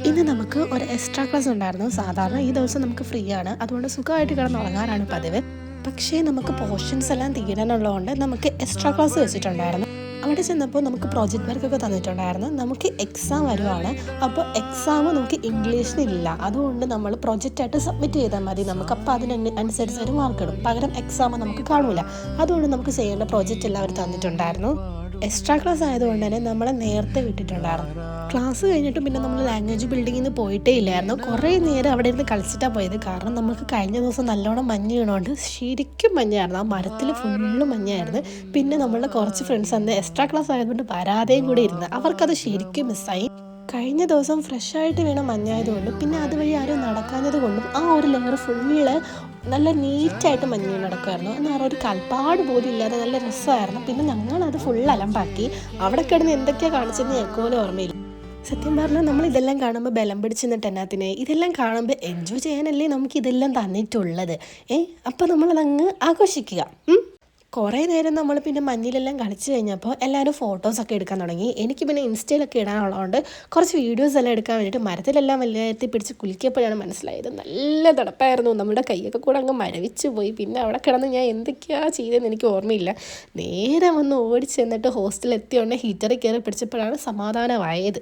ഇന്ന് നമുക്ക് ഒരു എക്സ്ട്രാ ക്ലാസ് ഉണ്ടായിരുന്നു. സാധാരണ ഈ ദിവസം നമുക്ക് ഫ്രീ ആണ്, അതുകൊണ്ട് സുഖമായിട്ട് കിടന്നുറങ്ങാനാണ് പതിവ്. പക്ഷേ നമുക്ക് പോർഷൻസ് എല്ലാം തീരാനുള്ളതുകൊണ്ട് നമുക്ക് എക്സ്ട്രാ ക്ലാസ് വെച്ചിട്ടുണ്ടായിരുന്നു. അവിടെ ചെന്നപ്പോൾ നമുക്ക് പ്രോജക്റ്റ് വർക്കൊക്കെ തന്നിട്ടുണ്ടായിരുന്നു. നമുക്ക് എക്സാം വരുവാണ്. അപ്പോൾ എക്സാം നമുക്ക് ഇംഗ്ലീഷിനില്ല, അതുകൊണ്ട് നമ്മൾ പ്രൊജക്റ്റായിട്ട് സബ്മിറ്റ് ചെയ്താൽ മതി. നമുക്ക് അപ്പോൾ അതിനനുസരിച്ച് ഒരു മാർക്ക് ഇടും. പകരം എക്സാം നമുക്ക് കാണൂല. അതുകൊണ്ട് നമുക്ക് ചെയ്യേണ്ട പ്രോജക്റ്റ് എല്ലാം അവർ തന്നിട്ടുണ്ടായിരുന്നു. എക്സ്ട്രാ ക്ലാസ് ആയതുകൊണ്ട് തന്നെ നമ്മളെ നേരത്തെ വിട്ടിട്ടുണ്ടായിരുന്നു. ക്ലാസ് കഴിഞ്ഞിട്ട് പിന്നെ നമ്മൾ ലാംഗ്വേജ് ബിൽഡിങ്ങിൽ നിന്ന് പോയിട്ടേ ഇല്ലായിരുന്നു. കുറേ നേരം അവിടെ ഇരുന്ന് കളിച്ചിട്ടാണ് പോയത്. കാരണം നമുക്ക് കഴിഞ്ഞ ദിവസം നല്ലോണം മഞ്ഞ് വീണുകൊണ്ട് ശരിക്കും മഞ്ഞായിരുന്നു. ആ മരത്തിൽ ഫുള്ള് മഞ്ഞായിരുന്നു. പിന്നെ നമ്മളുടെ കുറച്ച് ഫ്രണ്ട്സ് അന്ന് എക്സ്ട്രാ ക്ലാസ് ആയതുകൊണ്ട് വരാതെയും കൂടി ഇരുന്ന് അവർക്കത് ശരിക്കും മിസ്സായി. കഴിഞ്ഞ ദിവസം ഫ്രഷായിട്ട് വീണ മഞ്ഞായതുകൊണ്ടും പിന്നെ അതുവഴി ആരും നടക്കാഞ്ഞത് കൊണ്ടും ആ ഒരു ലെയർ ഫുള്ള് നല്ല നീറ്റായിട്ട് മഞ്ഞ് നടക്കുമായിരുന്നു. എന്നാൽ പറഞ്ഞാൽ ഒരു കൽപ്പാട് പോലും ഇല്ലാതെ നല്ല രസമായിരുന്നു. പിന്നെ ഞങ്ങളത് ഫുൾ അലമ്പാക്കി. അവിടെ കിടന്ന് എന്തൊക്കെയാണ് കാണിച്ചെന്ന് ഞങ്ങൾക്ക് പോലും ഓർമ്മയില്ല. സത്യം പറഞ്ഞാൽ നമ്മൾ ഇതെല്ലാം കാണുമ്പോൾ ബലം പിടിച്ച് നിന്നിട്ട് എന്നാത്തിനെ, ഇതെല്ലാം കാണുമ്പോൾ എൻജോയ് ചെയ്യാനല്ലേ നമുക്ക് ഇതെല്ലാം തന്നിട്ടുള്ളത്. അപ്പോൾ നമ്മളതങ്ങ് ആഘോഷിക്കുക. കുറേ നേരം നമ്മൾ പിന്നെ മഞ്ഞിലെല്ലാം കളിച്ച് കഴിഞ്ഞപ്പോൾ എല്ലാവരും ഫോട്ടോസൊക്കെ എടുക്കാൻ തുടങ്ങി. എനിക്ക് പിന്നെ ഇൻസ്റ്റയിലൊക്കെ ഇടാനുള്ളതുകൊണ്ട് കുറച്ച് വീഡിയോസ് എല്ലാം എടുക്കാൻ വേണ്ടിയിട്ട് മരത്തിലെല്ലാം വലിയ പിടിച്ച് കുലിക്കിയപ്പോഴാണ് മനസ്സിലായത് നല്ല തണുപ്പായിരുന്നു. നമ്മുടെ കൈയൊക്കെ കൂടെ അങ്ങ് മരവിച്ച് പോയി. പിന്നെ അവിടെ കിടന്ന് ഞാൻ എന്തൊക്കെയാണ് ചെയ്തതെന്ന് എനിക്ക് ഓർമ്മയില്ല. നേരെ വന്ന് ഓടിച്ചെന്നിട്ട് ഹോസ്റ്റലിൽ എത്തിയോണ്ട് ഹീറ്ററിൽ കയറി പിടിച്ചപ്പോഴാണ് സമാധാനമായത്.